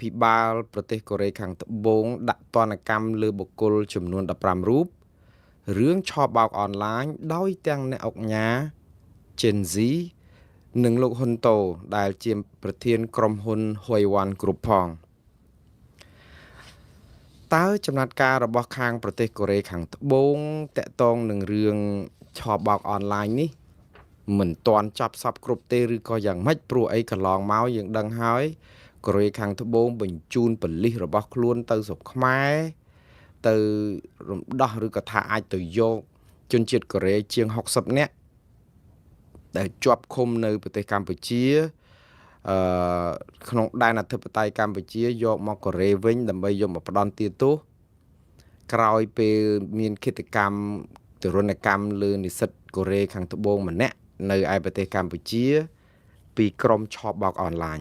ភិបាលប្រទេសកូរ៉េខាងត្បូងដាក់ទណ្ឌកម្មលើបុគ្គលចំនួន15រូបរឿងឆបោកអនឡាញដោយទាំងអ្នកអង្គការ Gen Z និងលោកហ៊ុនតូដែលជាប្រធានក្រុមហ៊ុន Huiwan Group ផងតើចំណាត់ការរបស់ខាងប្រទេសកូរ៉េខាងត្បូងតាក់ទងនឹងរឿងឆបោកអនឡាញនេះមិនទាន់ចាប់សពគ្រប់ទេឬក៏យ៉ាងម៉េចព្រោះអីកន្លងមកយើងដឹងហើយកូរ៉េខាងត្បូងបញ្ជូនប៉ូលីសរបស់ខ្លួនទៅស្រុកខ្មែរទៅរំដោះឬក៏ថាអាចទៅយកជនជាតិកូរ៉េជាង60នាក់ដែលជាប់ឃុំនៅប្រទេសកម្ពុជាក្នុងដែនអធិបតេយ្យកម្ពុជាយកមកកូរ៉េវិញដើម្បីយកមកផ្ដន់ទាទោសក្រោយពេលមានឃាតកម្មទរណកម្មលើនិស្សិតកូរ៉េខាងត្បូងម្នាក់នៅឯប្រទេសកម្ពុជាពីក្រុមឆបោកអនឡាញ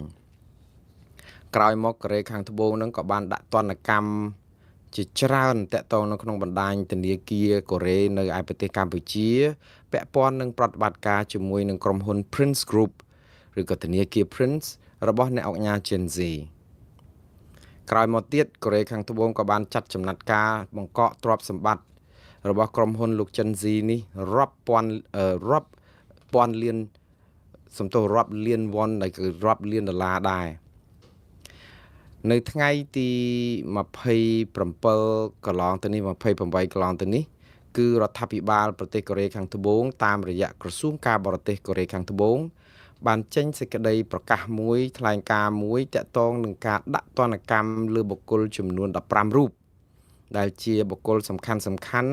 ក្រោយមកកូរ៉េខាងត្បូងនឹងក៏បានដាក់ទណ្ឌកម្មជាច្រើនតាក់ទងនៅក្នុងបណ្ដាញធនាគារកូរ៉េនៅឯប្រទេសកម្ពុជាពាក់ព័ន្ធនឹងប្រតិបត្តិការជាមួយនឹងក្រុមហ៊ុន Prince Group ឬក៏ធនាគារ Prince របស់អ្នកអង្គការ Gen Z ក្រោយមកទៀតកូរ៉េខាងត្បូងក៏បានចាត់ចំណាត់ការបង្កកទ្រព្យសម្បត្តិរបស់ក្រុមហ៊ុនលោក Gen Z នេះរាប់ពាន់លានសំទោសរាប់លានវ៉ុនដែលគឺរាប់លានដុល្លារដែរនៅថ្ងៃទី27កន្លងទៅនេះ28កន្លងទៅនេះគឺរដ្ឋាភិបាលប្រទេសកូរ៉េខាងត្បូងតាមរយៈក្រសួងការបរទេសកូរ៉េខាងត្បូងបានចេញសេចក្តីប្រកាសមួយថ្លែងការណ៍មួយតាក់ទងនឹងការដាក់ទណ្ឌកម្មលើបុគ្គលចំនួន15រូបដែលជាបុគ្គលសំខាន់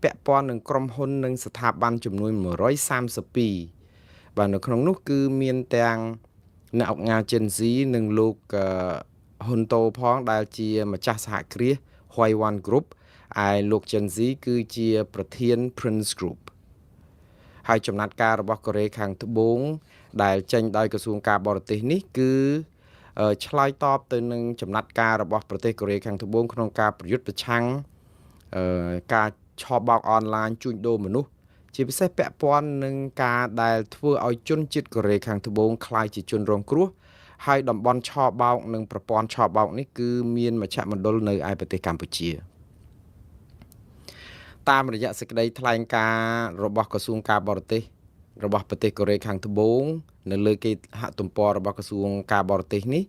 ពាក់ព័ន្ធនឹងក្រុមហ៊ុននិងស្ថាប័នចំនួន132បាទនៅក្នុងនោះគឺមានទាំងអ្នកអង្គការ Gen Z និងលោកហ៊ុនតូផងដែលជាម្ចាស់សហគ្រាស Huiwan Group ឯលោក Gen Z គឺជាប្រធាន Prince Group ហើយចំណាត់ការរបស់កូរ៉េខាងត្បូងដែលចេញដោយក្រសួងការបរទេសនេះគឺឆ្លើយតបទៅនឹងចំណាត់ការរបស់ប្រទេសកូរ៉េខាងត្បូងក្នុងការប្រយុទ្ធប្រឆាំងការឆបោកអនឡាញជួញដូរមនុស្សជាពិសេសពាក់ព័ន្ធនឹងការដែលធ្វើឲ្យជនជាតិកូរ៉េខាងត្បូងក្លាយជាជនរងគ្រោះហើយតំបន់ឆបោកនិងប្រព័ន្ធឆបោកនេះគឺមានមជ្ឈមណ្ឌលនៅឯប្រទេសកម្ពុជាតាមរយៈសេចក្តីថ្លែងការណ៍របស់ក្រសួងការបរទេសរបស់ប្រទេសកូរ៉េខាងត្បូងនៅលើគេហទំព័ររបស់ក្រសួងការបរទេសនេះ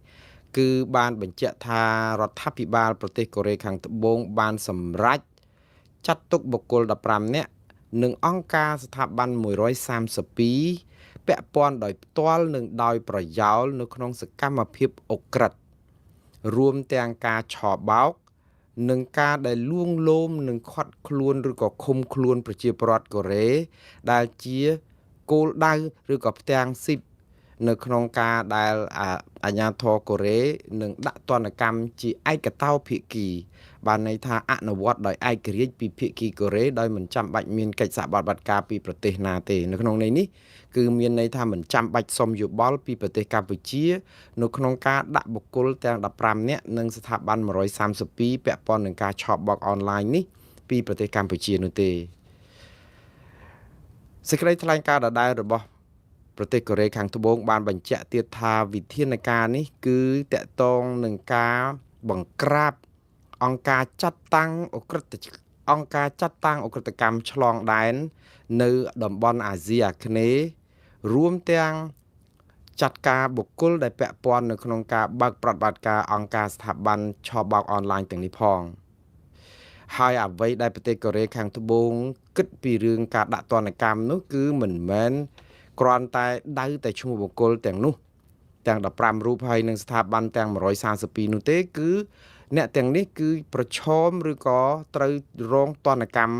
គឺបានបញ្ជាក់ថារដ្ឋាភិបាលប្រទេសកូរ៉េខាងត្បូងបានសម្រេចចាត់ទុកបុគ្គល15នាក់និងអង្គការស្ថាប័ន132ពាក់ព័ន្ធដោយផ្ទាល់និងដោយប្រយោលនៅក្នុងសកម្មភាពអុក្រិដ្ឋរួមទាំងការឆបោកនិងការដែលលួងលោមនិងខាត់ខ្លួនឬក៏ឃុំខ្លួនប្រជាពលរដ្ឋកូរ៉េដែលជាគោលដៅឬក៏ផ្ទាំងស៊ីបនៅក្នុងការដែលអាជ្ញាធរកូរ៉េនឹងដាក់ទណ្ឌកម្មជាឯកតោភាគីបានន័យថាអនុវត្តដោយឯករាជ្យពីភាគីកូរ៉េដោយមិនចាំបាច់មានកិច្ចសហប្រតិបត្តិការពីប្រទេសណាទេនៅក្នុងន័យនេះគឺមានន័យថាមិនចាំបាច់សុំយោបល់ពីប្រទេសកម្ពុជានៅក្នុងការដាក់បុគ្គលទាំង15នាក់និងស្ថាប័ន132ពាក់ព័ន្ធនឹងការឆបោកអនឡាញនេះពីប្រទេសកម្ពុជានោះទេសេចក្តីថ្លែងការណ៍ដដែលរបស់ប្រទេសកូរ៉េខាងត្បូងបានបញ្ជាក់ទៀតថាវិធានការនេះគឺតាក់ទងនឹងការបង្ក្រាបអង្គការចាត់តាំងអ ுக ្រិតកម្មឆ្លងដែននៅតំបន់អាស៊ីអាគ្នេយ៍រួមទាំងចាត់ការបុគ្គលដែលពាក់ព័ន្ធនៅក្នុងការបើកប្រតិបត្តិការអង្គការស្ថាប័នឆបោកអនឡាញទាំងនេះផងហើយអ្វីដែលប្រទេសកូរ៉េខាងត្បូងគិតពីរឿងការដាក់ទណ្ឌកម្មនោះគឺមិនមែនគ្រាន់តែដៅតែឈ្មោះបុគ្គលទាំងនោះទាំង15រូបហើយនឹងស្ថាប័នទាំង132នោះទេគឺអ្នកទាំងនេះគឺប្រឈមឬក៏ត្រូវរងទណ្ឌកម្ម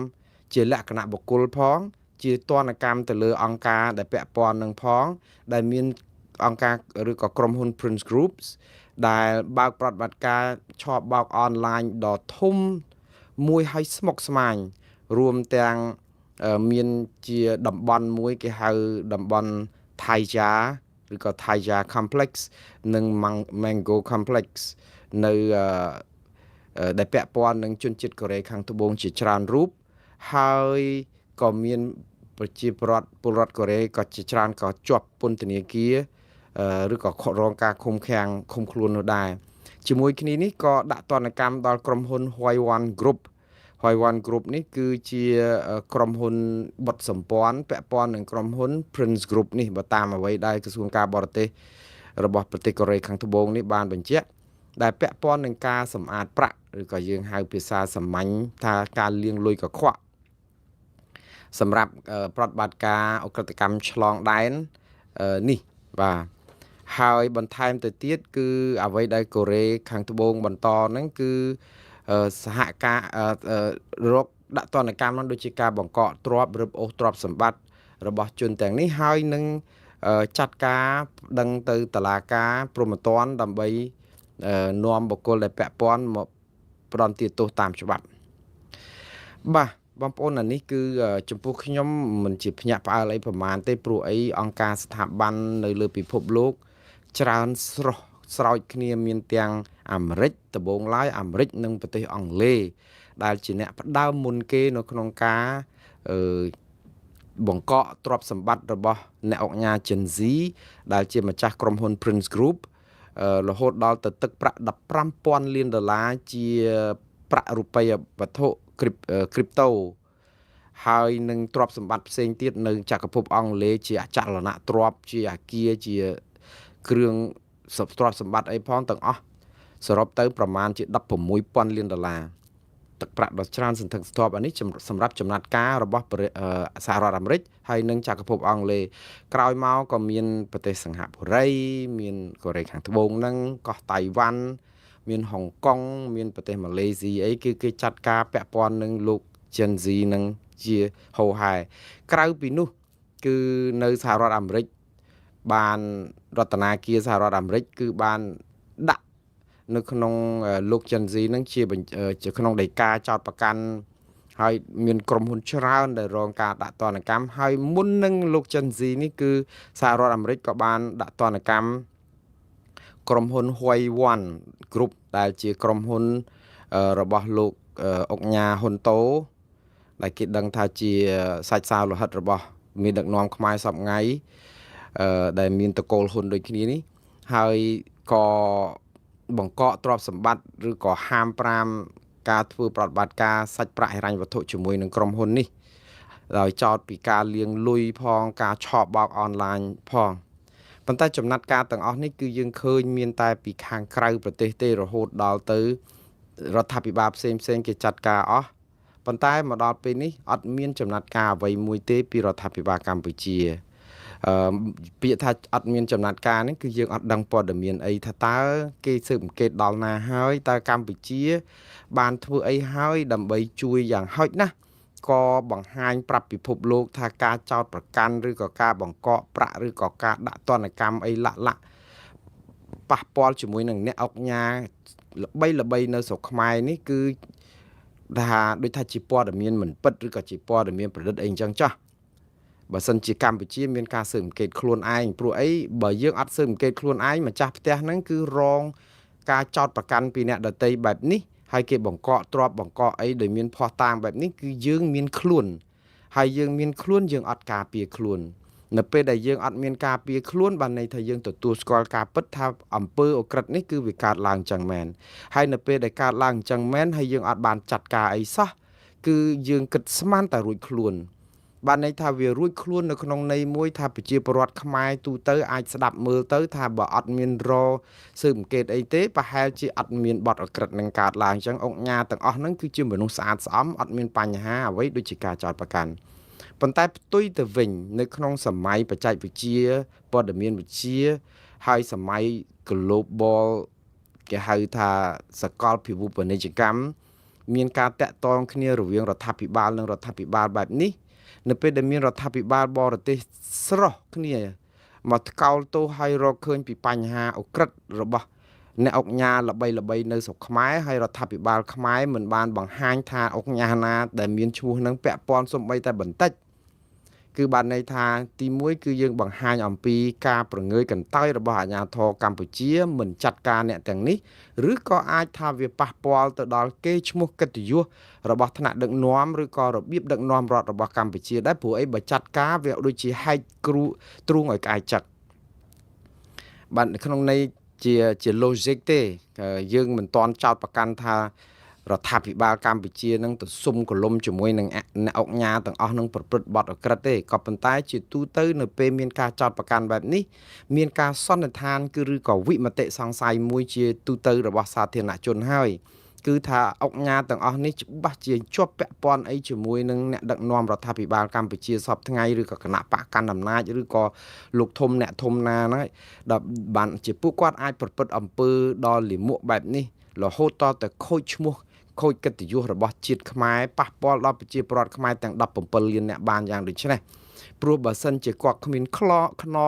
ជាលក្ខណៈបុគ្គលផងជាទណ្ឌកម្មទៅលើអង្គការដែលពាក់ព័ន្ធនឹងផងដែលមានអង្គការឬក៏ក្រុមហ៊ុន Prince Groups ដែលបើកប្រតិបត្តិការឆបោកអនឡាញដ៏ធំមួយឲ្យស្មុគស្មាញរួមទាំងមានជាតំបន់មួយគេហៅតំបន់ Thaija ឬក៏ Thaija Complex និង Mango Complex នៅដែលពាក់ព័ន្ធនឹងជនជាតិកូរ៉េខាងត្បូងជាច្រើនរូបហើយក៏មានប្រជាពលរដ្ឋកូរ៉េក៏ជាច្រើនក៏ជាប់ពន្ធនាគារឬក៏រងការឃុំខ្លួននោះដែរ ជាមួយគ្នានេះក៏ដាក់ទណ្ឌកម្មដល់ក្រុមហ៊ុន Huayuan Group Huayuan Group នេះគឺជាក្រុមហ៊ុនបុតសម្ព័ន្ធពាក់ព័ន្ធនឹងក្រុមហ៊ុន Prince Group នេះបើតាមអ្វីដែលក្រសួងការបរទេសរបស់ប្រទេសកូរ៉េខាងត្បូងនេះបានបញ្ជាក់ដែលពាក់ព័ន្ធនឹងការសម្អាតប្រាក់ឬក៏យើងហៅភាសាសាមញ្ញថាការលាងលុយកខ្វក់សម្រាប់ប្រតិបត្តិការអក្រិតកម្មឆ្លងដែននេះបាទហើយបន្ថែមទៅទៀតគឺអ្វីដែលកូរ៉េខាងត្បូងបន្តហ្នឹងគឺសហការរកដាក់ទណ្ឌកម្មនោះដូចជាការបង្កកទ្រព្យរឹបអូសទ្រព្យសម្បត្តិរបស់ជនទាំងនេះហើយនឹងចាត់ការដឹងទៅតុលាការព្រហ្មទណ្ឌដើម្បីនាំបុគ្គលដែលពាក់ព័ន្ធមកផ្ដន្ទាទោសតាមច្បាប់បាទបងប្អូនអានេះគឺចំពោះខ្ញុំមិនជាភ្ញាក់ផ្អើលអីប្រមាណទេព្រោះអីអង្គការស្ថាប័ននៅលើពិភពលោកច្រើនស្រោចគ្នាមានទាំងអាមេរិកត្បូងឡើយអាមេរិកនិងប្រទេសអង់គ្លេសដែលជាអ្នកផ្ដើមមុនគេនៅក្នុងការបង្កកទ្រព្យសម្បត្តិរបស់អ្នកអង្គការ Gen Z ដែលជាម្ចាស់ក្រុមហ៊ុន Prince Group រហូតដល់ទៅទឹកប្រាក់$15,000 លានជាប្រាក់រូបិយវត្ថុcrypto ហើយនឹងទ្រព្យសម្បត្តិផ្សេងទៀតនៅចក្រភពអង់គ្លេសជាអចលនទ្រព្យជាអាគារជាគ្រឿងទ្រព្យសម្បត្តិអីផងទាំងអស់សរុបទៅប្រមាណជា$16,000 លានទឹកប្រាក់ដ៏ច្រើនសន្ធឹកសន្ធាប់អានេះសម្រាប់ចំណាត់ការរបស់សហរដ្ឋអាមេរិកហើយនិងចក្រភពអង់គ្លេសក្រោយមកក៏មានប្រទេសសិង្ហបុរីមានកូរ៉េខាងត្បូងហ្នឹងកោះតៃវ៉ាន់មានហុងកុងមានប្រទេសម៉ាឡេស៊ីអីគឺគេចាត់ការពាក់ព័ន្ធនឹងលោក Gen Z នឹងជាហូហែក្រៅពីនោះគឺនៅសហរដ្ឋអាមេរិកបានរដ្ឋាភិបាលសហរដ្ឋអាមេរិកគឺបានដាក់នៅក្នុងលោក Gen Z នឹងជាក្នុងដីកាចោតប្រកាន់ហើយមានក្រុមហ៊ុនច្រើនដែលរងការដាក់ទណ្ឌកម្មហើយមុននឹងលោក Gen Z នេះគឺសហរដ្ឋអាមេរិកក៏បានដាក់ទណ្ឌកម្មក្រុមហ៊ុន Huayuan Group ដែលជាក្រុមហ៊ុនរបស់លោកអុកញ៉ាហ៊ុនតូដែលគេដឹងថាជាសាច់សាវលោហិតរបស់មានដឹកនាំខ្មែរសពថ្ងៃដែលមានតកូលហ៊ុនដូចគ្នានេះហើយក៏បង្កកទ្រព្យសម្បត្តិឬក៏ហាម5ការធ្វើប្រតិបត្តិការសាច់ប្រាក់ហិរញ្ញវត្ថុជាមួយនឹងក្រុមហ៊ុននេះដោយចោទពីការលាងលុយផងការឆបបោកអនឡាញផងប៉ុន្តែចំណាត់ការទាំងអស់នេះគឺយើងឃើញមានតែពីខាងក្រៅប្រទេសទេរហូតដល់ទៅរដ្ឋាភិបាលផ្សេងគេចាត់ការអស់ប៉ុន្តែមកដល់ពេលនេះអត់មានចំណាត់ការអ្វីមួយទេពីរដ្ឋាភិបាលកម្ពុជាពាក្យថាអត់មានចំណាត់ការនេះគឺយើងអត់ដឹងព័ត៌មានអីថាតើគេស៊ើបអង្កេតដល់ណាហើយតើកម្ពុជាបានធ្វើអីហើយដើម្បីជួយយ៉ាងហោចណាស់ក៏បង្ហាញប្រាប់ពិភពលោកថាការចោទប្រកាន់ឬក៏ការបង្កកប្រាក់ឬក៏ការដាក់ទណ្ឌកម្មអីឡាក់ប៉ះពាល់ជាមួយនឹងអ្នកអុកញ៉ាល្បីនៅស្រុកខ្មែរនេះគឺថាដូចថាជាព័ត៌មានមិនពិតឬក៏ជាព័ត៌មានប្រឌិតអីអញ្ចឹងចាស់បើសិនជាកម្ពុជាមានការស៊ើបអង្កេតខ្លួនឯងព្រោះអីបើយើងអត់ស៊ើបអង្កេតខ្លួនឯងម្ចាស់ផ្ទះហ្នឹងគឺរងការចោទប្រកាន់ពីអ្នកដទៃបែបនេះហើយគេបង្កកទ្រព្យបង្កកអីដោយមានភ័ស្តុតាងបែបនេះគឺយើងមានខ្លួនហើយយើងមានខ្លួនយើងអត់ការពារខ្លួននៅពេលដែលយើងអត់មានការពារខ្លួនបានន័យថាយើងទទួលស្គាល់ការពិតថាអំពើអក្រិតនេះគឺវាកើតឡើងចឹងមែនហើយនៅពេលដែលកើតឡើងអញ្ចឹងមែនហើយយើងអត់បានចាត់ការអីសោះគឺយើងគិតស្មានតែរួចខ្លួនបានន័យថាវារួចខ្លួននៅក្នុងន័យមួយថាប្រជាពលរដ្ឋខ្មែរទូទៅអាចស្ដាប់មើលទៅថាបើអត់មានស៊ើបអង្កេតអីទេប្រហែលជាអត់មានបទអក្រិតនឹងកើតឡើងអញ្ចឹងអង្គញាទាំងអស់ហ្នឹងគឺជាមនុស្សស្អាតស្អំអត់មានបញ្ហាអ្វីដូចជាការចោទប្រកាន់ប៉ុន្តែផ្ទុយទៅវិញនៅក្នុងសម័យបច្ចេកវិទ្យាព័ត៌មានវិទ្យាហើយសម័យ global គេហៅថាសកលភាវូបនីយកម្មមានការតាក់ទងគ្នារវាងរដ្ឋាភិបាលនិងរដ្ឋាភិបាលបែបនេះនៅពេលដែលមានរដ្ឋាភិបាលបរទេសស្រោះគ្នាមកថ្កោលទោសឲ្យរកឃើញពីបញ្ហាអក្រិតរបស់អ្នកអុកញ៉ាល្បីនៅស្រុកខ្មែរហើយរដ្ឋាភិបាលខ្មែរមិនបានបង្ហាញថាអុកញ៉ាណាដែលមានឈ្មោះនឹងពាក់ព័ន្ធសូម្បីតែបន្តិចគឺបានន័យថាទី1គឺយើងបង្ហាញអំពីការប្រងើយកន្តើយរបស់អាជ្ញាធរកម្ពុជាមិនចាត់ការអ្នកទាំងនេះឬក៏អាចថាវាប៉ះពាល់ទៅដល់កេរ្តិ៍ឈ្មោះកិត្តិយសរបស់ថ្នាក់ដឹកនាំឬក៏របៀបដឹកនាំរដ្ឋរបស់កម្ពុជាដែរព្រោះអីបើចាត់ការវាដូចជាហែកទ្រូងឲ្យក្អែកចឹកបាទក្នុងន័យ ជា logic ទេយើងមិនតន់ចោតប្រកាន់ថារដ្ឋាភិបាលកម្ពុជានឹងទៅសុំកលុំជាមួយនឹងអ្នកអង្គការទាំងអស់នឹងប្រព្រឹត្តបទអក្រិតទេក៏ប៉ុន្តែជាទូទៅនៅពេលមានការចោតប្រកាន់បែបនេះមានការសន្និដ្ឋានគឺឬក៏វិមតិសង្ស័យមួយជាទូទៅរបស់សាធារណជនហើយគឺថាអង្គការទាំងអស់នេះច្បាស់ជាជាប់ពាក់ព័ន្ធអីជាមួយនឹងអ្នកដឹកនាំរដ្ឋាភិបាលកម្ពុជាសពថ្ងៃឬក៏គណៈបកកណ្ដាលអំណាចឬក៏លោកធំអ្នកធំណាហ្នឹងដល់បានជាពួកគាត់អាចប្រព្រឹត្តអំពើដល់លាមកបែបនេះរហូតតទៅខូចឈ្មោះខូចកិត្តិយសរបស់ជាតិខ្មែរប៉ះពាល់ដល់ប្រជាពលរដ្ឋខ្មែរទាំង17លានអ្នកបានយ៉ាងដូចនេះព្រោះបើសិនជាគាត់គ្មានខ្ន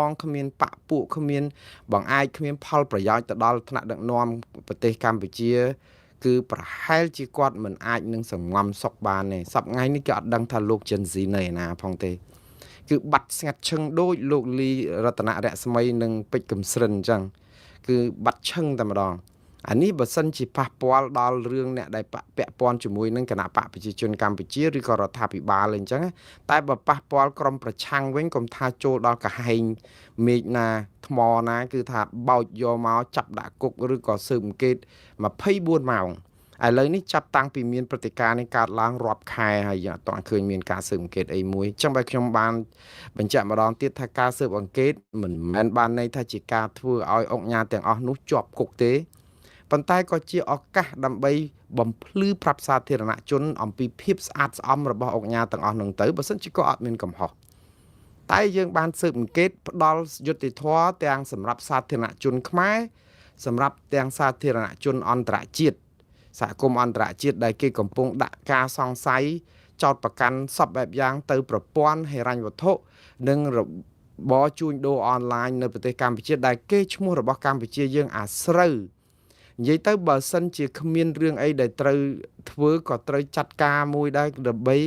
ងគ្មានបកពួកគ្មានបង្អែកគ្មានផលប្រយោជន៍ទៅដល់ថ្នាក់ដឹកនាំប្រទេសកម្ពុជាគឺប្រហែលជាគាត់មិនអាចនឹងសង្ងំសុខបានទេសប្តាហ៍នេះគេអត់ដឹងថាលោក Gen Z នៅឯណាផងទេគឺបាត់ស្ងាត់ឈឹងដូចលោកលីរតនរស្មីនិងពេជ្រកំស្រិនអញ្ចឹងគឺបាត់ឈឹងតែម្ដងអានេះបើសិនជាប៉ះពាល់ដល់រឿងអ្នកដែលពាក់ព័ន្ធជាមួយនឹងគណៈបកប្រជាជនកម្ពុជាឬក៏រដ្ឋាភិបាលអីចឹងតែបើប៉ះពាល់ក្រុមប្រឆាំងវិញកុំថាចូលដល់កាហែងមេឃណាថ្មណាគឺថាបោចយកមកចាប់ដាក់គុកឬក៏ស៊ើបអង្កេត24ម៉ោងឥឡូវនេះចាប់តាំងពីមានព្រឹត្តិការណ៍នេះកើតឡើងរាប់ខែហើយអត់ទាន់ឃើញមានការស៊ើបអង្កេតអីមួយចឹងបើខ្ញុំបានបញ្ជាក់ម្ដងទៀតថាការស៊ើបអង្កេតមិនមែនបានន័យថាជាការធ្វើឲ្យអង្គការទាំងអស់នោះជាប់គុកទេប៉ុន្តែក៏ជាឱកាសដើម្បីបំភ្លឺប្រាប់សាធារណជនអំពីភាពស្អាតស្អំរបស់អង្គការទាំងអស់នោះទៅបើមិនជាក៏អត់មានកំហុសតែយើងបានស៊ើបអង្កេតផ្ដល់យុត្តិធម៌ទាំងសម្រាប់សាធារណជនខ្មែរសម្រាប់ទាំងសាធារណជនអន្តរជាតិសហគមន៍អន្តរជាតិដែលគេកំពុងដាក់ការសង្ស័យចោទប្រកាន់សពបែបយ៉ាងទៅប្រព័ន្ធហិរញ្ញវត្ថុនិងរបរជួញដូរអនឡាញនៅប្រទេសកម្ពុជាដែលគេឈ្មោះរបស់កម្ពុជាយើងអាស្រូវនិយាយទៅបើសិនជាគ្មានរឿងអីដែលត្រូវធ្វើក៏ត្រូវចាត់ការមួយដែរដើម្បី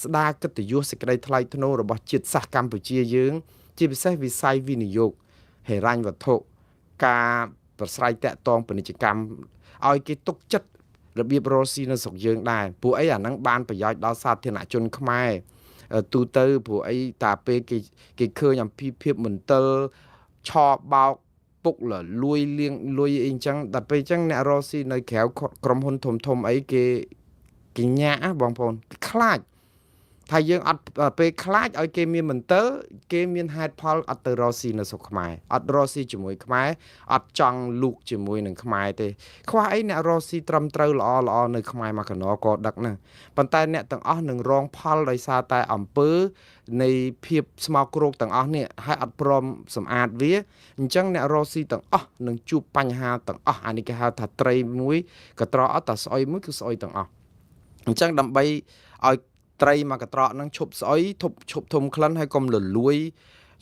ស្ដារកិត្តិយសសេចក្តីថ្លៃថ្នូររបស់ជាតិសាសន៍កម្ពុជាយើងជាពិសេសវិស័យវិនិយោគហិរញ្ញវត្ថុការប្រស្រ័យតាក់ទងពាណិជ្ជកម្មឲ្យគេទុកចិត្តរបៀបរស់ស៊ីនៅស្រុកយើងដែរពួកអីអាហ្នឹងបានប្រយោជន៍ដល់សាធារណជនខ្មែរទូទៅព្រោះអីតាពេលគេឃើញអំពីភាពមន្ទិលឆោបោកពុកលួយលៀងលួយអីអញ្ចឹងតែពេលអញ្ចឹងអ្នករស់ស៊ីនៅក្រៅក្រុមហ៊ុនធំអីគេញាក់បងប្អូនខ្លាចថាយើងអត់ពេលខ្លាចឲ្យគេមានមន្ទិលគេមានហេតុផលអត់ទៅរស់ស៊ីនៅស្រុកខ្មែរអត់រស់ស៊ីជាមួយខ្មែរអត់ចង់លូកជាមួយនឹងខ្មែរទេខ្វះអីអ្នករស់ស៊ីត្រឹមត្រូវល្អនៅខ្មែរមកកណោក៏ដឹកហ្នឹងប៉ុន្តែអ្នកទាំងអស់នឹងរងផលដោយសារតែអំពើនៃភាពស្មោកគ្រោកទាំងអស់នេះហើយអត់ព្រមសម្អាតវាអញ្ចឹងអ្នករស់ស៊ីទាំងអស់នឹងជួបបញ្ហាទាំងអស់អានេះគេហៅថាត្រីមួយក៏ត្រអត់តែស្អុយមួយគឺស្អុយទាំងអស់អញ្ចឹងដើម្បីឲ្យត្រីមកកត្រកនឹងឈប់ស្អុយឈប់ធំក្លិនហើយកុំលលួយ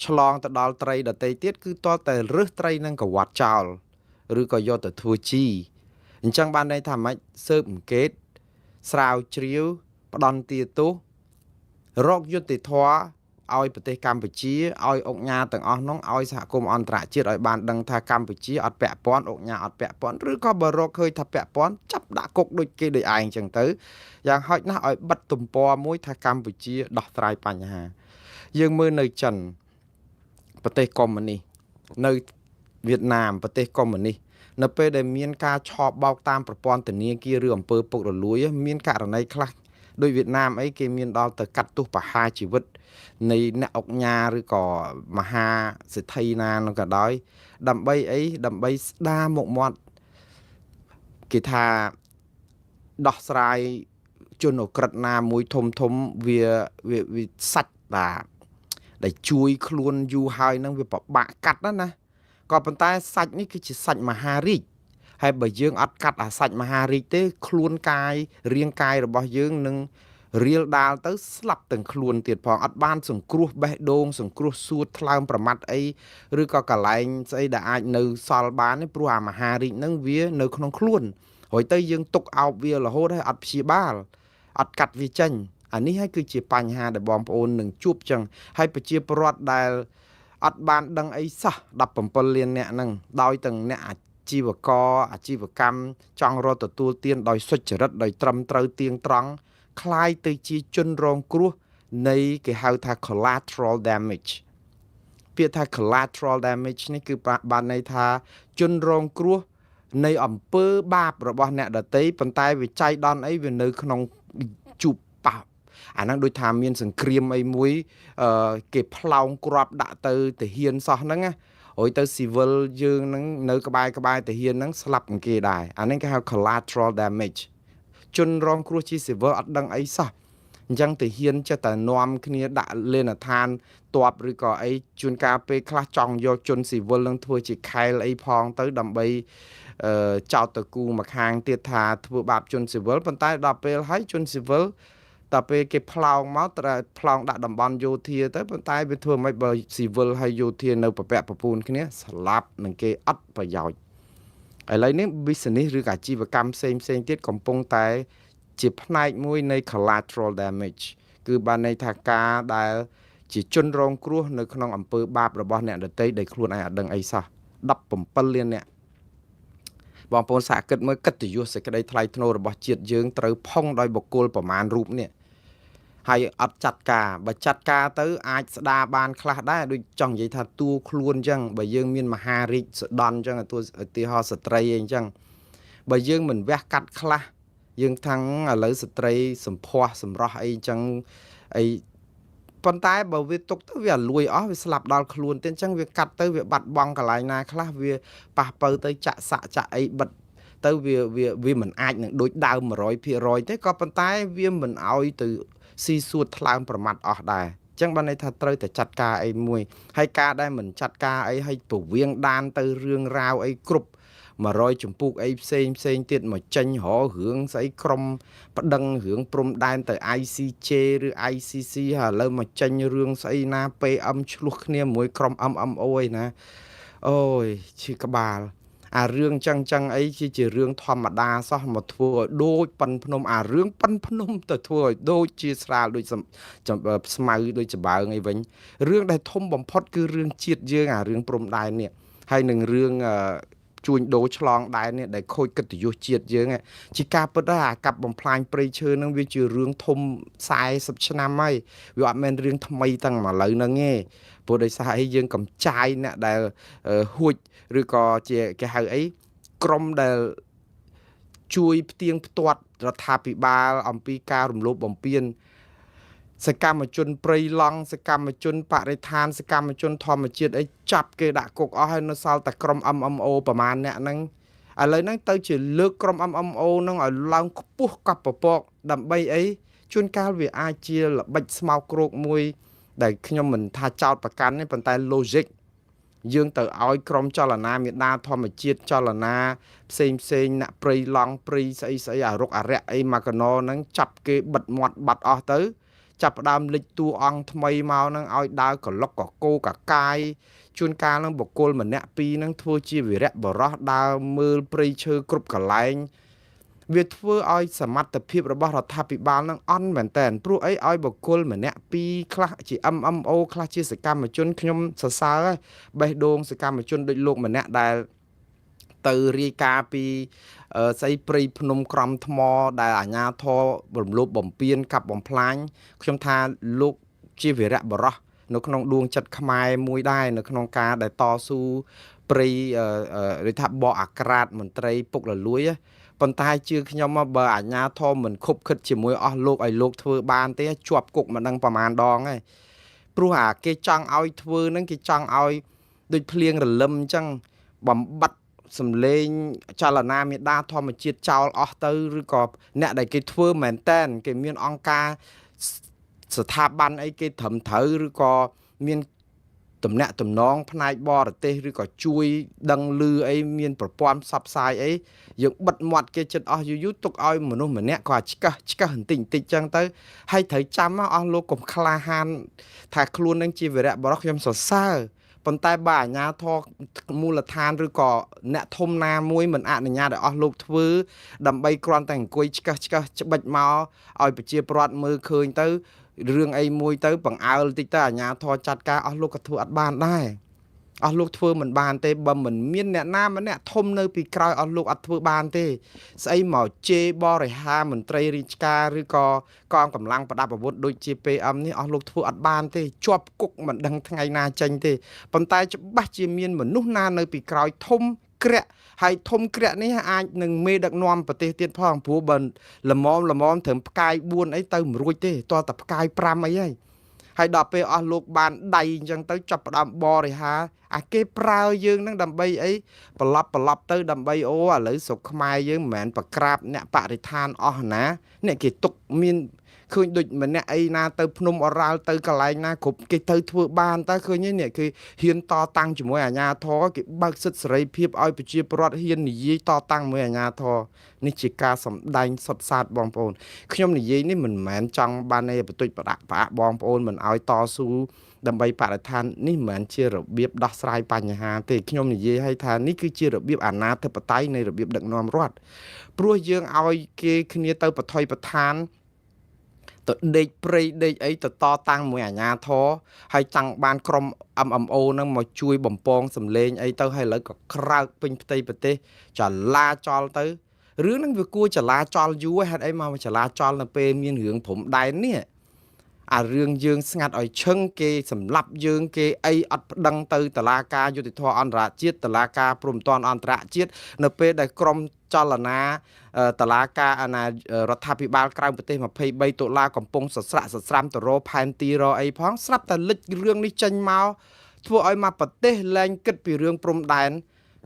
ឆ្លងទៅដល់ត្រីដទៃទៀតគឺតតែរើសត្រីនឹងកវ៉ាត់ចោលឬក៏យកទៅធ្វើជីអញ្ចឹងបានន័យថាម៉េចស៊ើបអង្កេតស្រាវជ្រាវផ្ដន់ទាទោសរកយុត្តិធម៌ឲ្យប្រទេសកម្ពុជាឲ្យអង្គការទាំងអស់នោះឲ្យសហគមន៍អន្តរជាតិឲ្យបានដឹងថាកម្ពុជាអត់ពាក់ព័ន្ធអង្គការអត់ពាក់ព័ន្ធឬក៏បើរកឃើញថាពាក់ព័ន្ធចាប់ដាក់គុកដូចគេដូចឯងចឹងទៅយ៉ាងហោចណាស់ឲ្យបិទទំព័រមួយថាកម្ពុជាដោះស្រាយបញ្ហាយើងមើលនៅចិនប្រទេសកុម្មុយនីសនៅវៀតណាមប្រទេសកុម្មុយនីសនៅពេលដែលមានការឆោបបោកតាមប្រព័ន្ធធនាគារឬអំពើពុករលួយមានករណីខ្លះដោយវៀតណាមអីគេមានដល់ទៅកាត់ទោសប្រហារជីវិតនៃអ្នកអង្គការឬក៏មហាសេដ្ឋីណានោះក៏ដោយដើម្បីអីដើម្បីស្ដារមុខមាត់គេថាដោះស្រាយជនអក្រិតណាមួយធំវាសាច់បាទដែលជួយខ្លួនយូរហើយនឹងវាពិបាកកាត់ណាក៏ប៉ុន្តែសាច់នេះគឺជាសាច់មហារាជហើយបើយើងអត់កាត់អាសាច់មហារាជទេខ្លួនកាយរាងកាយរបស់យើងនឹងរៀលដាលទៅស្លាប់ទាំងខ្លួនទៀតផងអត់បានសង្គ្រោះបេះដូងសង្គ្រោះសួតថ្លើមប្រមាត់អីឬក៏កលែងស្អីដែលអាចនៅសល់បានទេព្រោះអាមហារាជហ្នឹងវានៅក្នុងខ្លួនហើយទៅយើងទុកអោបវារហូតហើយអត់ព្យាបាលអត់កាត់វាចេញអានេះហើយគឺជាបញ្ហាដែលបងប្អូននឹងជួបចឹងហើយប្រជាពលរដ្ឋដែលអត់បានដឹងអីសោះ17លានអ្នកហ្នឹងដោយទាំងអ្នកអាជីវករអាជីវកម្មចង់រកទទួលទានដោយសុចរិតដោយត្រឹមត្រូវទៀងត្រង់คล้ายទៅជាជនរងគ្រោះនៃគេហៅថា collateral damage ពាក្យថា collateral damage នេះគឺបានន័យថាជនរងគ្រោះនៃអំពើបាបរបស់អ្នកដទៃប៉ុន្តែវាចៃដន្យអីវានៅក្នុងជួបប៉ះអាហ្នឹងដូចថាមានសង្គ្រាមអីមួយគេផ្លោងគ្រាប់ដាក់ទៅទាហានសោះហ្នឹងណារួចទៅ civil យើងហ្នឹងនៅក្បែរទាហានហ្នឹងស្លាប់គេដែរអានេះគេហៅ collateral damage ជនរងគ្រោះជា civil អត់ដឹងអីសោះអញ្ចឹងទាហានចេះតែនាំគ្នាដាក់លេនឋានតបឬក៏អីជួនកាលពេលខ្លះចង់យកជន civil នឹងធ្វើជាខែលអីផងទៅដើម្បីចោតតគូមកខាងទៀតថាធ្វើបាបជន civil ប៉ុន្តែដល់ពេលហើយជន civil តែពេលគេផ្លោងមកត្រូវផ្លោងដាក់តំបន់យោធាទៅប៉ុន្តែវាធ្វើមិនបើ civil ហើយយោធានៅប្រពាក់ប្រពូនគ្នាស្លាប់នឹងគេអត់ប្រយោជន៍ឥឡូវនេះ business ឬក៏អាជីវកម្មផ្សេងទៀតកំពុងតែជាផ្នែកមួយនៃ collateral damage គឺបានន័យថាការដែលជាជនរងគ្រោះនៅក្នុងអំពើបាបរបស់អ្នកដទៃដែលខ្លួនឯងអត់ដឹងអីសោះ17លានអ្នកបងប្អូនសហគិតមើលកិត្តិយសសេចក្តីថ្លៃថ្នូររបស់ជាតិយើងត្រូវផុងដោយបុគ្គលប្រមាណរូបនេះហើយអត់ចាត់ការបើចាត់ការទៅអាចស្ដារបានខ្លះដែរដូចចង់និយាយថាតួខ្លួនអញ្ចឹងបើយើងមានមហារាជសដន់អញ្ចឹងតួឧទាហរណ៍ស្ត្រីអីអញ្ចឹងបើយើងមិនវះកាត់ខ្លះយើងថាំងឥឡូវស្ត្រីសម្ផស្សសម្រស់អីអញ្ចឹងអីប៉ុន្តែបើវាទុកទៅវាលួយអស់វាស្លាប់ដល់ខ្លួនទៅអញ្ចឹងវាកាត់ទៅវាបាត់បង់កន្លែងណាខ្លះវាប៉ះបើទៅចាក់សាក់ចាក់អីបិទទៅវាមិនអាចនឹងដូចដើម 100% ទេក៏ប៉ុន្តែវាមិនឲ្យទៅស៊ីសួតថ្លើមប្រមាត់អស់ដែរអញ្ចឹងបានន័យថាត្រូវតែចាត់ការអីមួយហើយការដែលមិនចាត់ការអីឲ្យពវៀងដានទៅរឿងរ៉ាវអីគ្រប់100ចម្ពោះអីផ្សេងទៀតមកចេញររឿងស្អីក្រុមប្តឹងរឿងព្រំដែនទៅ ICJ ឬ ICC ហើយឥឡូវមកចេញរឿងស្អីណា PM ឆ្លោះគ្នាមួយក្រុម MMO ឯណាអូយឈឺក្បាលអារឿងចឹងអីជារឿងធម្មតាសោះមកធ្វើឲ្យដូចប៉ិនភ្នំអារឿងប៉ិនភ្នំទៅធ្វើឲ្យដូចជាស្រាលដូចស្មៅដូចច្បើងអីវិញរឿងដែលធំបំផុតគឺរឿងជាតិយើងអារឿងព្រំដែននេះហើយនឹងរឿងជួញដូរឆ្លងដែននេះដែលខូចកិត្តិយសជាតិយើងជាការពិតដែរអាកាប់បំផ្លាញព្រៃឈើនឹងវាជារឿងធំ40ឆ្នាំហើយវាអត់មែនរឿងថ្មីតាំងមកឥឡូវហ្នឹងទេព្រោះដោយសារអីយើងកំចាយអ្នកដែលហួចឬក៏ជាគេហៅអីក្រុមដែលជួយផ្ទៀងផ្ទាត់រដ្ឋាភិបាលអំពីការរំលោភបំពានសកម្មជនព្រៃឡង់សកម្មជនបរិស្ថានសកម្មជនធម្មជាតិអីចាប់គេដាក់គុកអស់ហើយនៅសល់តែក្រុម MMO ប្រមាណអ្នកហ្នឹងឥឡូវហ្នឹងទៅជាលើកក្រុម MMO ហ្នឹងឲ្យឡើងខ្ពស់កប់ពពកដើម្បីអីជួនកាលវាអាចជាល្បិចស្មោកគ្រោកមួយដែលខ្ញុំមិនថាចោតប្រកាន់ទេប៉ុន្តែ logic យើងទៅឲ្យក្រុមចលនាមេដាធម្មជាតិចលនាផ្សេងអ្នកព្រៃឡង់ព្រៃស្អីអារុកអារៈអីមកកណោហ្នឹងចាប់គេបិទមាត់បាត់អស់ទៅចាប់ផ្ដើមលេចតួអង្គថ្មីមកហ្នឹងឲ្យដើរកលុកកកោកកាយជួនកាលហ្នឹងបុគ្គលម្នាក់ពីរហ្នឹងធ្វើជាវីរៈបរោះដើរមើលព្រៃឈើគ្រប់កន្លែងវាធ្វើឲ្យសមត្ថភាពរបស់រដ្ឋាភិបាលនឹងអន់មែនតើព្រោះអីឲ្យបុគ្គលម្នាក់ពីរខ្លះជា MMO ខ្លះជាសកម្មជនខ្ញុំសរសើរបេះដូងសកម្មជនដូចលោកម្នាក់ដែលទៅរាយការណ៍ពីស្អីព្រៃភ្នំក្រំថ្មដែលអាជ្ញាធររំលោភបំពានកាប់បំផ្លាញខ្ញុំថាលោកជាវីរៈបរោះនៅក្នុងដួងចិត្តខ្មែរមួយដែរនៅក្នុងការដែលតស៊ូព្រៃឬថាបកអាក្រាតមន្ត្រីពុករលួយប៉ុន្តែជឿខ្ញុំបើអាជ្ញាធរមិនខុបខិតជាមួយអស់លោកឲ្យលោកធ្វើបានទេជាប់គុកមិនដឹងប្រមាណដងឯងព្រោះអាគេចង់ឲ្យធ្វើហ្នឹងគេចង់ឲ្យដូចភ្លៀងរលឹមអញ្ចឹងបំបត្តិសំលេងចលនាមេដាធម្មជាតិចោលអស់ទៅឬក៏អ្នកដែលគេធ្វើមែនតែនគេមានអង្គការស្ថាប័នអីគេត្រឹមត្រូវឬក៏មានតំណាក់តំណងផ្នែកបរទេសឬក៏ជួយដឹងឮអីមានប្រព័ន្ធផ្សព្វផ្សាយអីយើងបិទមាត់គេចិត្តអស់យូរទុកឲ្យមនុស្សម្នាក់ក៏ឆ្កឹះបន្តិចចឹងទៅហើយត្រូវចាំអស់លោកកុំក្លាហានថាខ្លួននឹងជាវីរៈបរិសុទ្ធខ្ញុំសរសើរប៉ុន្តែបើអាជ្ញាធរមូលដ្ឋានឬក៏អ្នកធំណាមួយមិនអនុញ្ញាតឲ្យអស់លោកធ្វើដើម្បីគ្រាន់តែអង្គុយឆ្កឹះច្បិចមកឲ្យប្រជាពលរដ្ឋមើលឃើញទៅរឿងអីមួយទៅបង្អើលតិចទៅអាជ្ញាធរចាត់ការអស់លោកក៏ធ្វើអត់បានដែរ អស់លោកធ្វើមិនបានទេបើមិនមានអ្នកណាម្នាក់ធំនៅពីក្រោយអស់លោកអត់ធ្វើបានទេស្អីមកជេរបរិហារមន្ត្រីរាជការឬក៏កងកម្លាំងប្រដាប់អាវុធដូចជា PM នេះអស់លោកធ្វើអត់បានទេជាប់គុកមិនដឹងថ្ងៃណាចេញទេប៉ុន្តែច្បាស់ជាមានមនុស្សណានៅពីក្រោយធំក្រាក់ហើយធំក្រាក់នេះអាចនឹងមេដឹកនាំប្រទេសទៀតផងព្រោះបើល្មមត្រឹមផ្កាយ4អីទៅមិនរួចទេតើតែផ្កាយ5អីហើយដល់ពេលអស់លោកបានដៃអញ្ចឹងទៅចាប់ផ្ដើមបរិហារអាគេប្រើយើងនឹងដើម្បីអីប្រឡប់ទៅដើម្បីអូឥឡូវស្រុកខ្មែរយើងមិនមែនប្រក្រាបអ្នកបរិស្ថានអស់ណាអ្នកគេទុកមានឃើញដូចម្នាក់អីណាទៅភ្នំអរ៉ាល់ទៅកន្លែងណាគ្រប់គេទៅធ្វើបានតែឃើញនេះគេហ៊ានតតាំងជាមួយអាជ្ញាធរគេបើកសិទ្ធិសេរីភាពឲ្យប្រជាពលរដ្ឋហ៊ាននិយាយតតាំងជាមួយអាជ្ញាធរនេះជាការសម្ដែងសុទ្ធសាធបងប្អូនខ្ញុំនិយាយនេះមិនមែនចង់បានឯបន្ទុចប្រដាក់ផ្អាកបងប្អូនមិនឲ្យតស៊ូដើម្បីបរិស្ថាននេះមិនមែនជារបៀបដោះស្រាយបញ្ហាទេខ្ញុំនិយាយឲ្យថានេះគឺជារបៀបអាណាធិបតេយ្យនៃរបៀបដឹកនាំរដ្ឋព្រោះយើងឲ្យគេគ្នាទៅបថុយប្រឋានទៅដេកព្រៃដេកអីទៅតតាំងមួយអាជ្ញាធរហើយចង់បានក្រុម MMO ហ្នឹងមកជួយបំពងសម្លេងអីទៅហើយឥឡូវក៏ក្រើកពេញផ្ទៃប្រទេសចលាចលទៅរឿងហ្នឹងវាគួរចលាចលយូរហេតុអីមកចលាចលនៅពេលមានរឿងព្រំដែននេះអារឿងយើងស្ងាត់ឲ្យឈឹងគេសម្លាប់យើងគេអីអត់ប្តឹងទៅតុលាការយុតិធធអន្តរជាតិតុលាការព្រំប្រទានអន្តរជាតិនៅពេលដែលក្រមចលនាតុលាការអាណារដ្ឋាភិបាលក្រៅប្រទេស23តុលាកំពុងសស្រាក់សស្រាំទៅរកផែនទីរកអីផងស្រាប់តែលិចរឿងនេះចេញមកធ្វើឲ្យមកប្រទេសលែងគិតពីរឿងព្រំដែន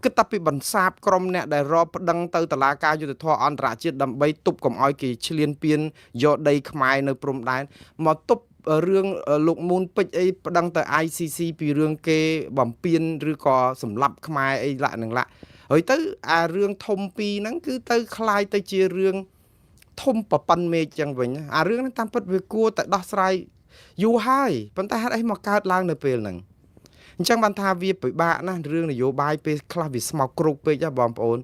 គិតតែពីបន្សាបក្រុមអ្នកដែលរកប្តឹងទៅតុលាការយុតិធធអន្តរជាតិដើម្បីទប់កុំឲ្យគេឈ្លានពានយកដីខ្មែរនៅព្រំដែនមកទប់រឿងលោកមូនពេជ្រអីប្តឹងទៅ ICC ពីរឿងគេបំពានឬក៏សម្លាប់ខ្មែរអីឡាក់នឹងឡាក់ហើយទៅអារឿងធំពីរហ្នឹងគឺទៅคล้ายទៅជារឿងធំប្រប៉ុនមេឃចឹងវិញអារឿងហ្នឹងតាមពិតវាគួរតែដោះស្រាយយូរហើយប៉ុន្តែហេតុអីមកកើតឡើងនៅពេលហ្នឹងអញ្ចឹងបានថាវាពិបាកណាស់រឿងនយោបាយពេលខ្លះវាស្មោកគ្រោកពេកហ៎បងប្អូន